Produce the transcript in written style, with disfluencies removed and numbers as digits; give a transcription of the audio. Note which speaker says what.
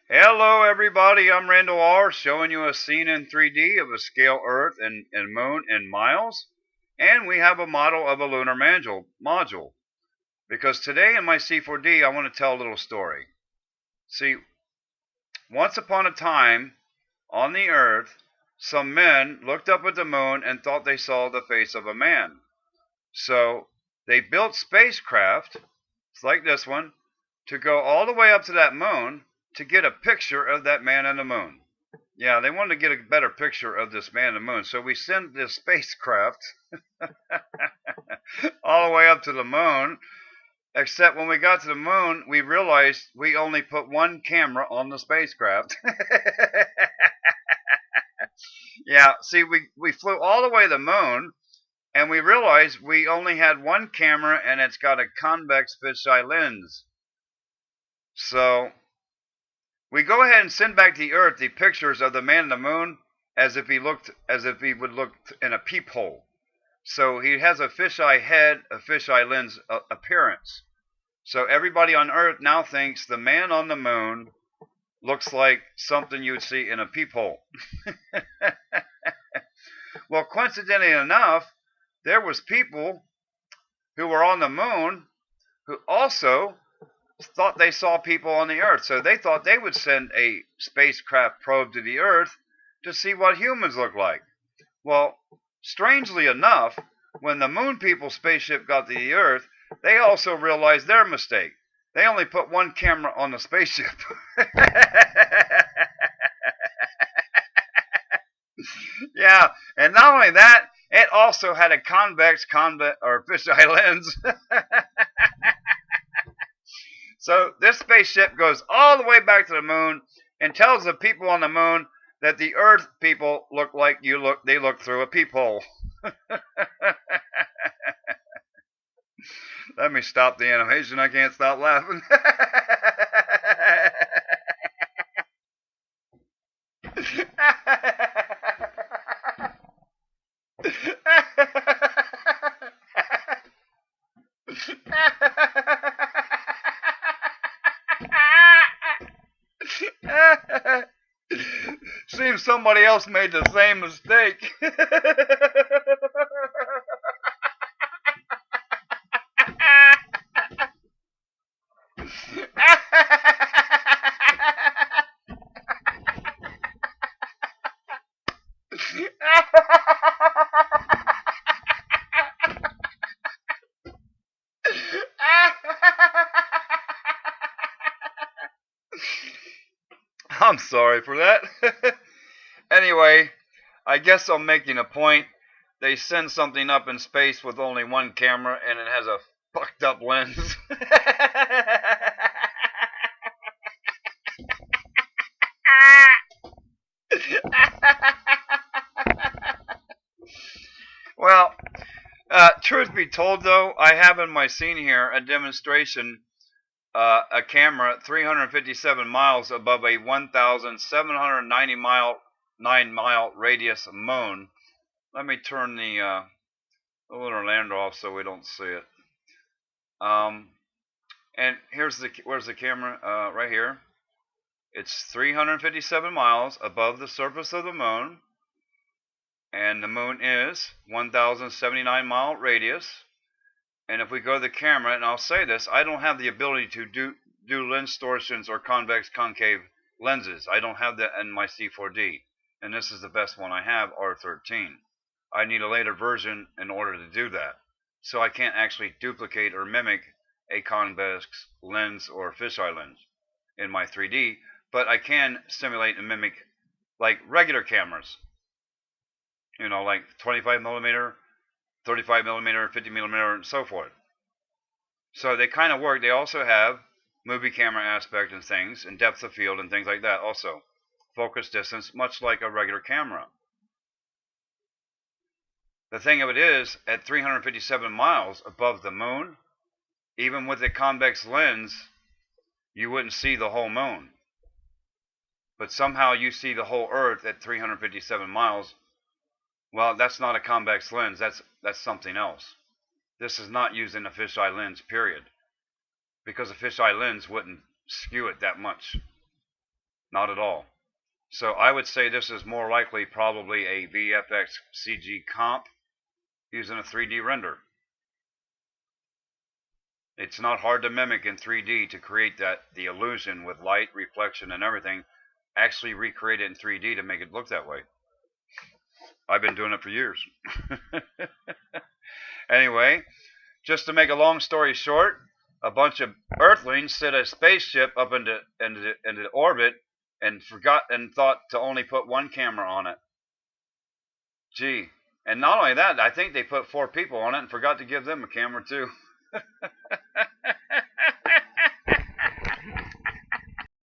Speaker 1: Hello, everybody. I'm Randal R, showing you a scene in 3D of a scale Earth and Moon in miles. And we have a model of a lunar module. Because today in my C4D, I want to tell a little story. See, once upon a time on the Earth, some men looked up at the moon and thought they saw the face of a man. So they built spacecraft, like this one, to go all the way up to that moon to get a picture of that man on the moon. Yeah, they wanted to get a better picture of this man on the moon. So we sent this spacecraft all the way up to the moon. Except when we got to the moon, we realized we only put one camera on the spacecraft. Yeah, see, we flew all the way to the moon, and we realized we only had one camera, and it's got a convex fisheye lens. So we go ahead and send back to the Earth the pictures of the man on the moon as if he would look in a peephole. So he has a fisheye head, a fisheye lens appearance. So everybody on Earth now thinks the man on the moon looks like something you would see in a peephole. Well, coincidentally enough, there was people who were on the moon who also thought they saw people on the Earth. So they thought they would send a spacecraft probe to the Earth to see what humans look like. Well, strangely enough, when the moon people spaceship got to the Earth, they also realized their mistake. They only put one camera on the spaceship. Yeah, and not only that, it also had a convex or fisheye lens. So this spaceship goes all the way back to the moon and tells the people on the moon that the Earth people look like they look through a peephole. Let me stop the animation. I can't stop laughing. Seems somebody else made the same mistake. I'm sorry for that. Anyway, I guess I'm making a point. They send something up in space with only one camera and it has a fucked up lens. Well, truth be told though, I have in my scene here a demonstration, a camera 357 miles above a 1,790 mile 9-mile radius moon. Let me turn the lunar lander off so we don't see it. And where's the camera? Right here. It's 357 miles above the surface of the moon, and the moon is 1,079 mile radius. And if we go to the camera, and I'll say this, I don't have the ability to do lens distortions or convex concave lenses. I don't have that in my C4D, and this is the best one I have, R13. I need a later version in order to do that. So I can't actually duplicate or mimic a convex lens or fisheye lens in my 3D, but I can simulate and mimic like regular cameras, like 25 millimeter, 35 millimeter, 50 millimeter, and so forth. So they kind of work. They also have movie camera aspect and things, and depth of field and things like that also. Focus distance, much like a regular camera. The thing of it is, at 357 miles above the moon, even with a convex lens, you wouldn't see the whole moon. But somehow you see the whole Earth at 357 miles. Well, that's not a convex lens. That's something else. This is not using a fisheye lens, period. Because a fisheye lens wouldn't skew it that much. Not at all. So I would say this is more likely probably a VFX CG comp using a 3D render. It's not hard to mimic in 3D to create the illusion with light, reflection, and everything. Actually recreate it in 3D to make it look that way. I've been doing it for years. Anyway, just to make a long story short, a bunch of Earthlings set a spaceship up into orbit and thought to only put one camera on it. Gee, and not only that, I think they put 4 people on it and forgot to give them a camera too.